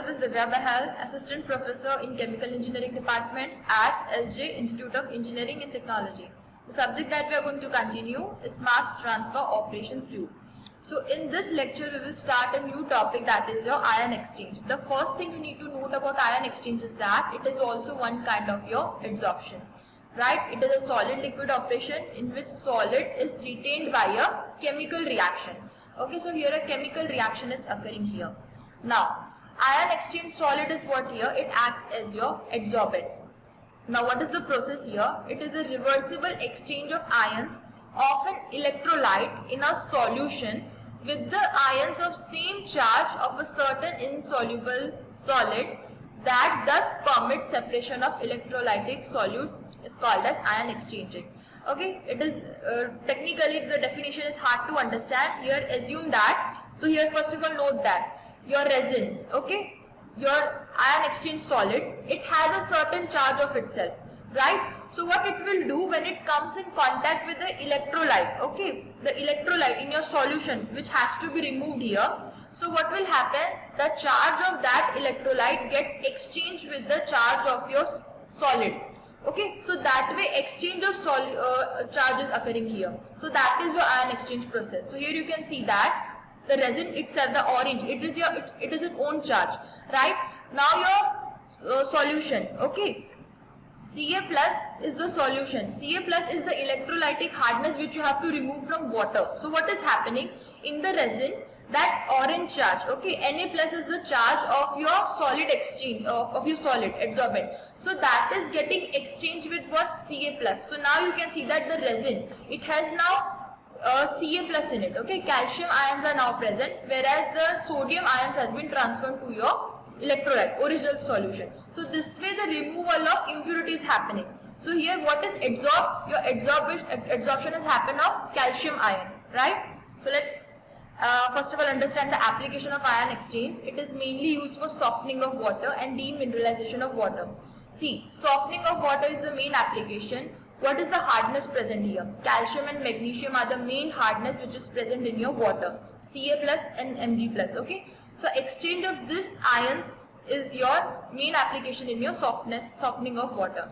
myself is Divya Bahal, Assistant Professor in Chemical Engineering Department at LJ Institute of Engineering and Technology. The subject that we are going to continue is Mass Transfer Operations 2. So in this lecture we will start a new topic, that is your ion exchange. The first thing you need to note about ion exchange is that it is also one kind of your adsorption. Right? It is a solid liquid operation in which solid is retained by a chemical reaction. Okay, so here a chemical reaction is occurring here. Now, ion exchange solid is what here? It acts as your adsorbent. Now, what is the process here? It is a reversible exchange of ions of an electrolyte in a solution with the ions of same charge of a certain insoluble solid that thus permits separation of electrolytic solute. It's called as ion exchanging. Okay, it is technically the definition is hard to understand. Here assume that, so here first of all note that your resin, okay, your ion exchange solid, it has a certain charge of itself, right? So what it will do when it comes in contact with the electrolyte, okay, the electrolyte in your solution which has to be removed here. So what will happen? The charge of that electrolyte gets exchanged with the charge of your solid. Okay, so that way exchange of charge is occurring here. So that is your ion exchange process. So here you can see that the resin itself, the orange, it is its own charge, right? Now your solution, okay, Ca plus is the solution. Ca plus is the electrolytic hardness which you have to remove from water. So what is happening in the resin? That orange charge, okay, Na plus is the charge of your solid exchange, of your solid adsorbent. So that is getting exchanged with what? Ca plus. So now you can see that the resin, it has now Ca plus in it, okay, calcium ions are now present, whereas the sodium ions has been transferred to your electrolyte, original solution. So this way the removal of impurities happening. So here what is adsorbed? Your adsorption has happened of calcium ion, right? So let's first of all understand the application of ion exchange. It is mainly used for softening of water and demineralization of water. See, softening of water is the main application. What is the hardness present here? Calcium and magnesium are the main hardness which is present in your water. Ca plus and Mg plus, okay. So exchange of these ions is your main application in your softening of water.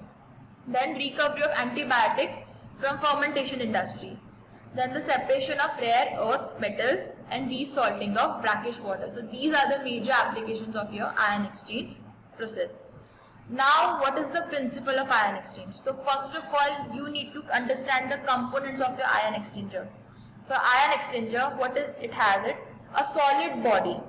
Then recovery of antibiotics from fermentation industry. Then the separation of rare earth metals and desalting of brackish water. So these are the major applications of your ion exchange process. Now what is the principle of ion exchange? So first of all you need to understand the components of your ion exchanger. So ion exchanger, what is it? Has it a solid body,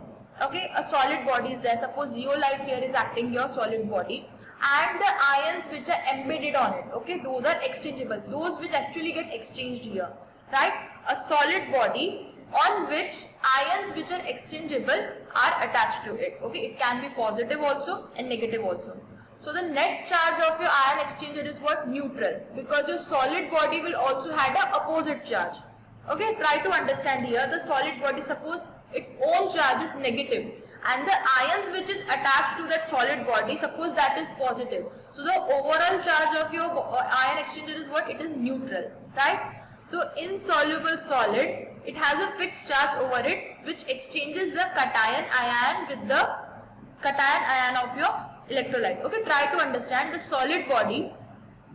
okay, a solid body is there. Suppose zeolite here is acting your solid body, and the ions which are embedded on it, okay, those are exchangeable, those which actually get exchanged here, right? A solid body on which ions which are exchangeable are attached to it, okay. It can be positive also and negative also. So the net charge of your ion exchanger is what? Neutral, because your solid body will also have an opposite charge. Okay, try to understand here. The solid body, suppose its own charge is negative and the ions which is attached to that solid body, suppose that is positive. So the overall charge of your ion exchanger is what? It is neutral, right? So insoluble solid, it has a fixed charge over it which exchanges the cation ion with the cation ion of your electrolyte. Okay, try to understand the solid body,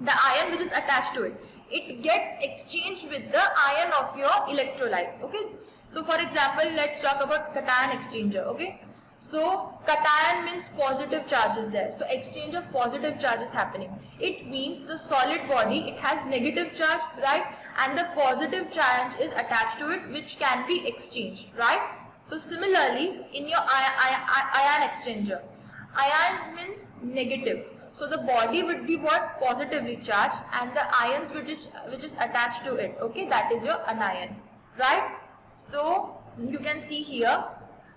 the ion which is attached to it, it gets exchanged with the ion of your electrolyte. Okay, so for example let's talk about cation exchanger. Okay, so cation means positive charges there, so exchange of positive charge is happening. It means the solid body, it has negative charge, right, and the positive charge is attached to it which can be exchanged, right? So similarly in your ion exchanger, ion means negative, so the body would be what? Positively charged, and the ions which is attached to it, okay, that is your anion, right? So you can see here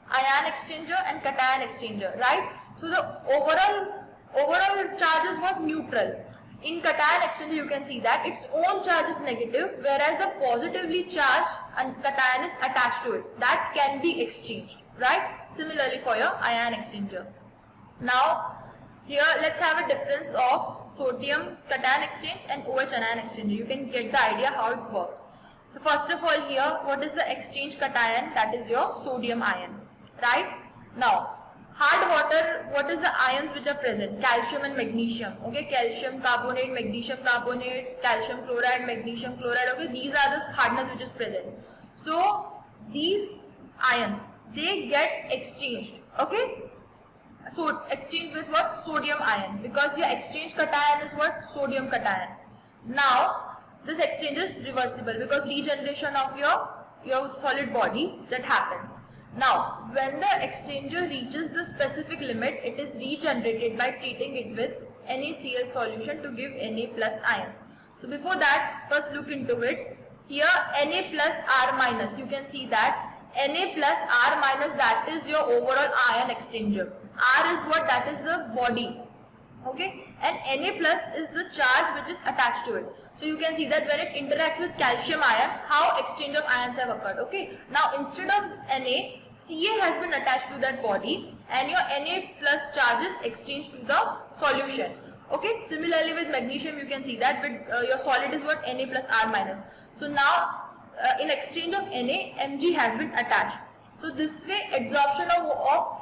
ion exchanger and cation exchanger, right? So the overall charge is what? Neutral. In cation exchanger you can see that its own charge is negative, whereas the positively charged cation is attached to it, that can be exchanged, right? Similarly for your ion exchanger. Now here let's have a difference of sodium cation exchange and OH anion exchange. You can get the idea how it works. So first of all here, what is the exchange cation? That is your sodium ion, right? Now hard water, what is the ions which are present? Calcium and magnesium. Okay, calcium carbonate, magnesium carbonate, calcium chloride, magnesium chloride. Okay, these are the hardness which is present. So these ions, they get exchanged. Okay, so exchange with what? Sodium ion, because your exchange cation is what? Sodium cation. Now this exchange is reversible because regeneration of your solid body that happens. Now when the exchanger reaches the specific limit, it is regenerated by treating it with NaCl solution to give Na plus ions. So before that, first look into it. Here Na plus R minus, you can see that Na plus R minus, that is your overall ion exchanger. R is what? That is the body. Okay, and Na plus is the charge which is attached to it. So you can see that when it interacts with calcium ion, how exchange of ions have occurred. Okay, now instead of Na, Ca has been attached to that body and your Na plus charge is exchanged to the solution. Okay, similarly with magnesium you can see that, but your solid is what? Na plus R minus. So now in exchange of Na, Mg has been attached. So this way absorption of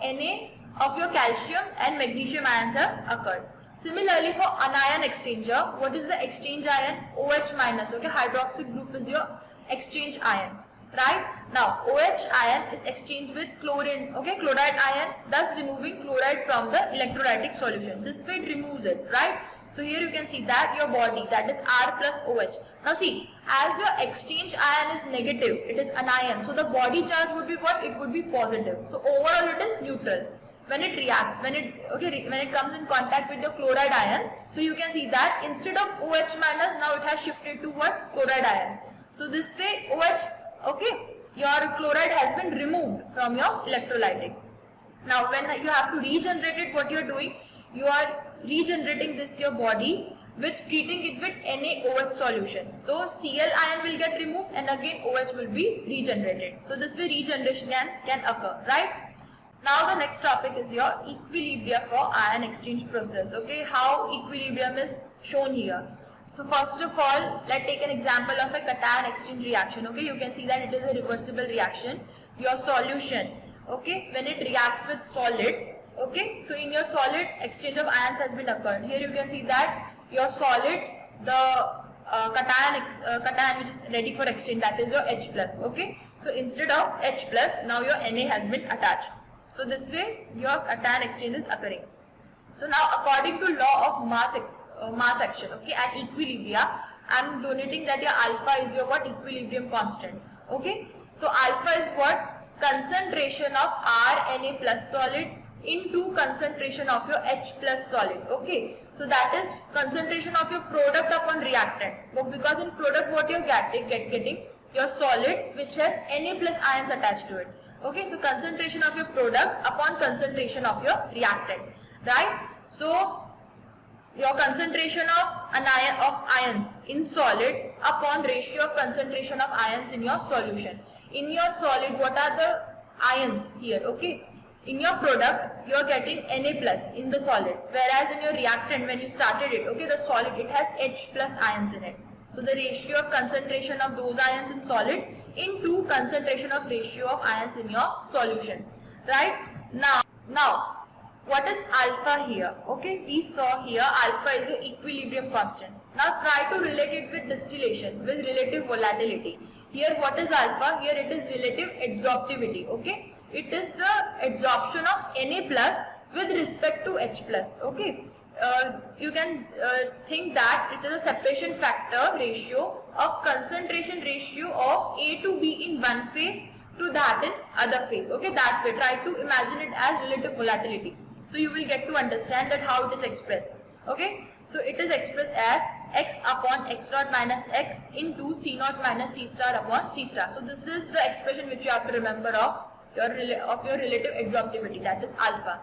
Na of your calcium and magnesium ions have occurred. Similarly for anion exchanger, what is the exchange ion? OH minus. Okay, hydroxy group is your exchange ion, right? Now OH ion is exchanged with chlorine, okay, chloride ion, thus removing chloride from the electrolytic solution. This way it removes it, right? So here you can see that your body, that is R plus OH. Now see, as your exchange ion is negative, it is anion, so the body charge would be what? It would be positive. So overall it is neutral. When it reacts, when it comes in contact with your chloride ion, so you can see that instead of OH minus, now it has shifted to what? Chloride ion. So this way OH, okay, your chloride has been removed from your electrolytic. Now when you have to regenerate it, what you are doing? You are regenerating this your body with treating it with NaOH solution. So Cl ion will get removed and again OH will be regenerated. So this way regeneration can occur, right? Now the next topic is your equilibria for ion exchange process. Okay, how equilibrium is shown here. So first of all, let's take an example of a cation exchange reaction. Okay, you can see that it is a reversible reaction. Your solution, okay, when it reacts with solid, okay, so in your solid exchange of ions has been occurred. Here you can see that your solid, the cation which is ready for exchange, that is your H plus. Okay, so instead of H plus, now your Na has been attached. So this way your cation exchange is occurring. So now according to law of mass action, okay, at equilibria, I am denoting that your alpha is your what? Equilibrium constant. Okay, so alpha is what? Concentration of Na plus solid into concentration of your H plus solid. Okay, so that is concentration of your product upon reactant. But because in product what you are getting your solid which has Na plus ions attached to it. Okay, so concentration of your product upon concentration of your reactant, right? So your concentration of ions in solid upon ratio of concentration of ions in your solution. In your solid, what are the ions here? Okay, in your product you are getting Na plus in the solid, whereas in your reactant when you started it, okay, the solid, it has H plus ions in it. So the ratio of concentration of those ions in solid into concentration of ratio of ions in your solution, right? Now what is alpha here? Okay, we saw here alpha is your equilibrium constant. Now try to relate it with distillation, with relative volatility. Here what is alpha? Here it is relative adsorptivity. Okay, it is the adsorption of Na plus with respect to H plus. Okay, you can think that it is a separation factor ratio of concentration ratio of A to B in one phase to that in other phase. Okay, that way try to imagine it as relative volatility. So you will get to understand that how it is expressed. Okay, so it is expressed as x upon x naught minus x into c naught minus c star upon c star. So this is the expression which you have to remember of your relative adsorptivity, that is alpha.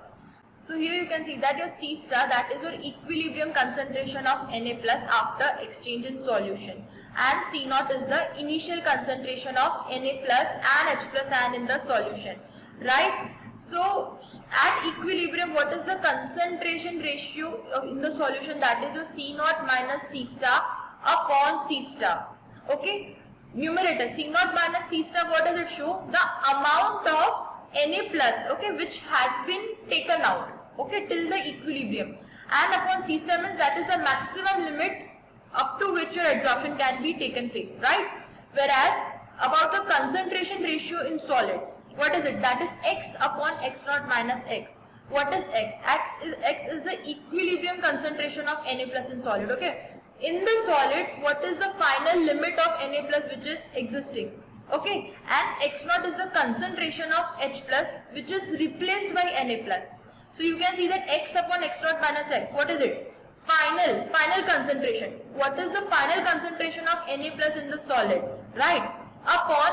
So here you can see that your C star, that is your equilibrium concentration of Na plus after exchange in solution, and C naught is the initial concentration of Na plus and H plus ion in the solution, right? So at equilibrium, what is the concentration ratio in the solution? That is your C naught minus C star upon C star. Okay, numerator C naught minus C star, what does it show? The amount of Na plus, okay, which has been taken out, okay, till the equilibrium, and upon C star means that is the maximum limit up to which your adsorption can be taken place, right? Whereas about the concentration ratio in solid, what is it? That is x upon x naught minus x. What is x? X is the equilibrium concentration of Na plus in solid, okay? In the solid, what is the final limit of Na plus which is existing? Okay, and x naught is the concentration of H plus which is replaced by Na plus. So you can see that x upon x naught minus x, what is it? Final concentration. What is the final concentration of Na plus in the solid, right? Upon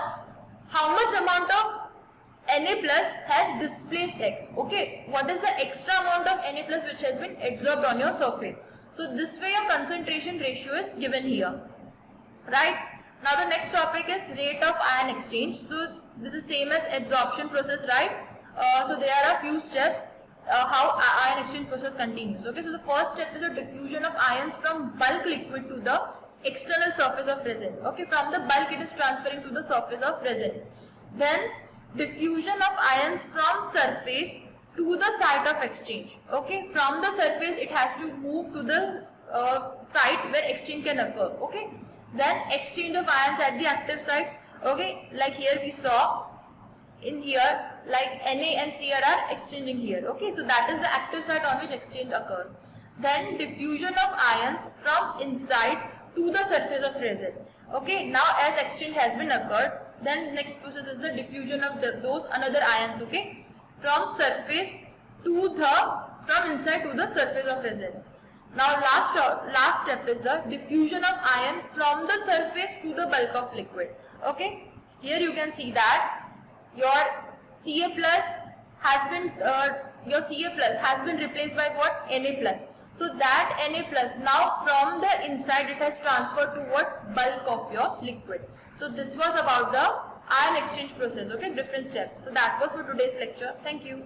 how much amount of Na plus has displaced x, okay? What is the extra amount of Na plus which has been adsorbed on your surface? So this way your concentration ratio is given here, right? Now the next topic is rate of ion exchange. So this is same as adsorption process, right? So there are a few steps how ion exchange process continues. Okay, so the first step is a diffusion of ions from bulk liquid to the external surface of resin. Okay, from the bulk it is transferring to the surface of resin. Then diffusion of ions from surface to the site of exchange. Okay, from the surface it has to move to the site where exchange can occur. Okay, then exchange of ions at the active site. Okay, like here we saw in here, like Na and Cr are exchanging here. Okay, so that is the active site on which exchange occurs. Then diffusion of ions from inside to the surface of resin. Okay, now as exchange has been occurred, then next process is the diffusion of those another ions. Okay, from surface to from inside to the surface of resin. Now last step is the diffusion of ion from the surface to the bulk of liquid. Okay, here you can see that your Ca plus has been replaced by what? Na plus. So that Na plus now from the inside it has transferred to what? Bulk of your liquid. So this was about the ion exchange process. Okay, different step. So that was for today's lecture. Thank you.